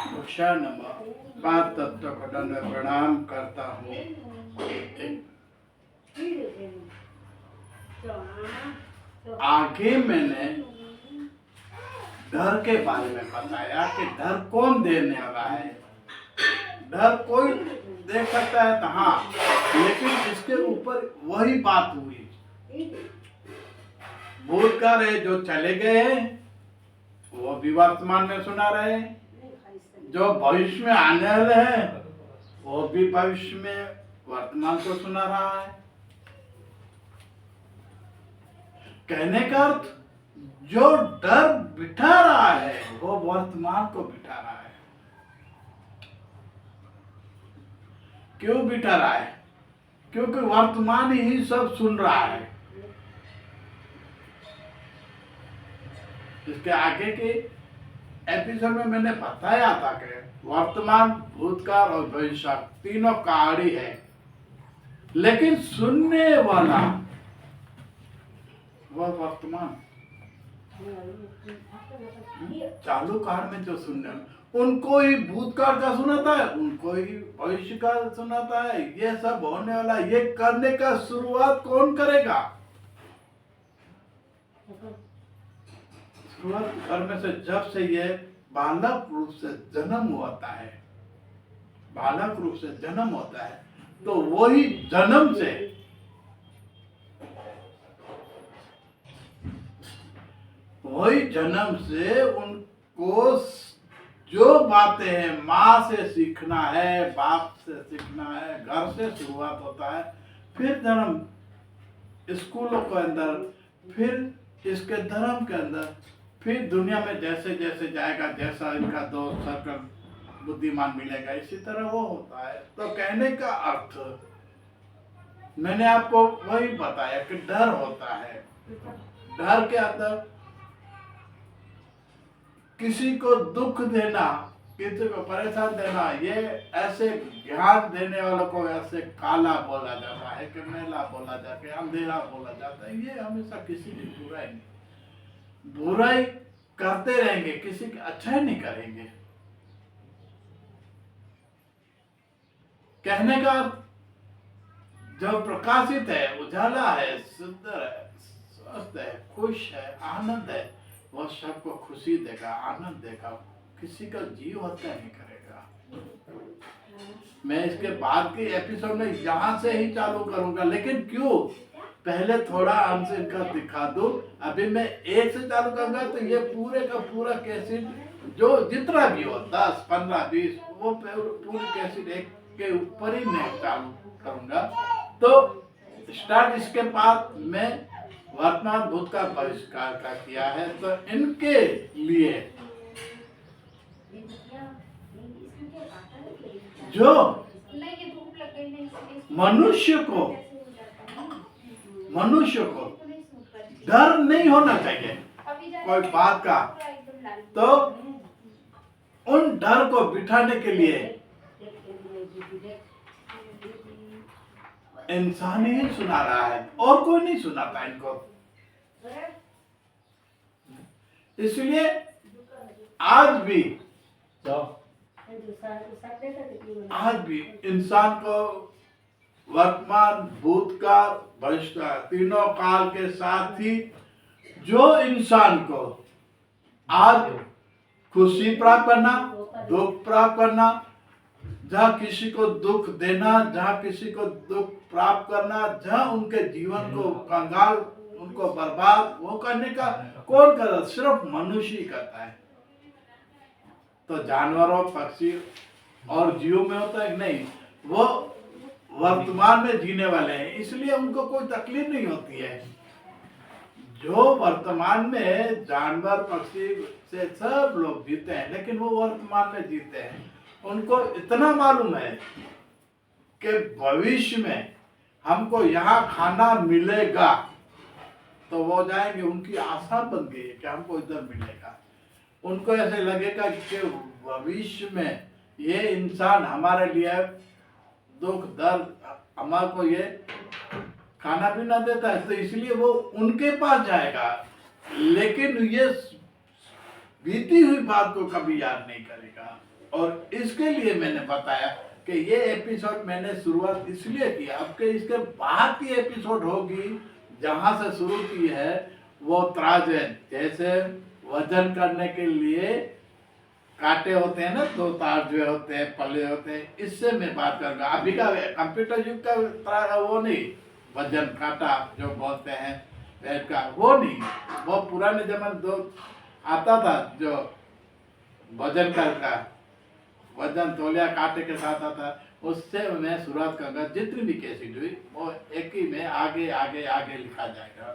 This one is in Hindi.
क्षण पांच तत्व को दंड प्रणाम करता हूँ। आगे मैंने डर के बारे में बताया कि डर कौन देने वाला है। डर कोई देख सकता है तो हाँ, लेकिन इसके ऊपर वही बात हुई। भूतकाल है जो चले गए हैं वो भी वर्तमान में सुना रहे हैं, जो भविष्य में आने वाले हैं वो भी भविष्य में वर्तमान को सुना रहा है। कहने का अर्थ जो डर बिठा रहा है वो वर्तमान को बिठा रहा है। क्यों बिठा रहा है? क्योंकि वर्तमान ही सब सुन रहा है। इसके आगे के एपिसोड में मैंने बताया था कि वर्तमान, भूतकाल और भविष्य तीनों काड़ी है, लेकिन सुनने वाला वह वर्तमान चालू काल में जो सुनने, उनको ही भूतकाल का सुनाता है, उनको ही भविष्य का सुनाता है। ये सब होने वाला, ये करने का शुरुआत कौन करेगा? शुरुआत घर में से जब से ये बालक रूप से जन्म होता है, बालक रूप से जन्म होता है, तो वही जन्म से उनको जो बातें हैं माँ से सीखना है, बाप से सीखना है, घर से शुरुआत होता है, फिर धर्म स्कूलों के अंदर, फिर इसके धर्म के अंदर, फिर दुनिया में जैसे जैसे जाएगा, जैसा इनका दोस्त सर्कल बुद्धिमान मिलेगा, इसी तरह वो होता है। तो कहने का अर्थ मैंने आपको वही बताया कि डर होता है। डर के अंदर किसी को दुख देना, किसी को परेशान देना, ये ऐसे ज्ञान देने वालों को ऐसे काला बोला जाता है, कि मेला बोला जाता है, अंधेरा बोला जाता है। ये हमेशा किसी की बुराई नहीं, बुराई करते रहेंगे, किसी की अच्छाई नहीं करेंगे। कहने का जो प्रकाशित है, उजाला है, सुंदर है, स्वस्थ है, खुश है, आनंद है, वह सबको खुशी देगा, आनंद देगा, किसी का जीव हत्या नहीं करेगा। मैं इसके बाद के एपिसोड में यहाँ से ही चालू करूंगा, लेकिन क्यों, पहले थोड़ा अंश इनका दिखा दूं। अभी मैं एक से चालू करूंगा तो ये पूरे का पूरा कैसेट जो जितना भी हो 10, 15, 20 वो पूरी कैसेट एक के ऊपर ही मैं चालू करूंगा। तो स्टार्ट इसके बाद मैं वर्तमान, भूतकाल, भविष्य का किया है। तो इनके लिए जो मनुष्य को डर नहीं होना चाहिए कोई बात का, तो उन डर को बिठाने के लिए इंसान ही सुना रहा है, और कोई नहीं सुनाता इनको। इसलिए आज भी इंसान को वर्तमान, भूतकाल, भविष्य तीनों काल के साथ ही जो इंसान को आज खुशी प्राप्त करना, दुख प्राप्त करना, जहाँ किसी को दुख देना, जहाँ किसी को दुख प्राप्त करना, जहाँ उनके जीवन को कंगाल, उनको बर्बाद, वो करने का कौन करता? सिर्फ मनुष्य ही करता है। तो जानवरों, पक्षी और जीवों में होता है नहीं, वो वर्तमान में जीने वाले हैं, इसलिए उनको कोई तकलीफ नहीं होती है। जो वर्तमान में जानवर, पक्षी से सब लोग जीते हैं, लेकिन वो वर्तमान में जीते हैं। उनको इतना मालूम है कि भविष्य में हमको यहाँ खाना मिलेगा, तो वो जाएंगे, उनकी आशा बन गई है कि हमको इधर मिलेगा। उनको ऐसे लगेगा कि भविष्य में ये इंसान हमारे लिए दुख, दर्द, हमारे को ये खाना पीना देता है, तो इसलिए वो उनके पास जाएगा, लेकिन ये बीती हुई बात को कभी याद नहीं करेगा और इसके लिए मैंने बताया कि ये एपिसोड मैंने शुरुआत इसलिए किया, अब के इसके बाद की एपिसोड होगी जहाँ से शुरू की है वो त्राजन, जैसे वजन करने के लिए कांटे होते हैं ना, दो तार जो होते हैं, पल्ले होते हैं, इससे मैं बात करूंगा। अभी का कंप्यूटर युग का वो नहीं, वजन कांटा जो बोलते हैं वेट का, वो नहीं। वो पुराने जमाने दो आता था जो वजन का वजन तौलिया कांटे के साथ आता, उससे मैं शुरुआत करूंगा। जितनी भी कैसेट हुई वो एक ही में आगे आगे आगे लिखा जाएगा।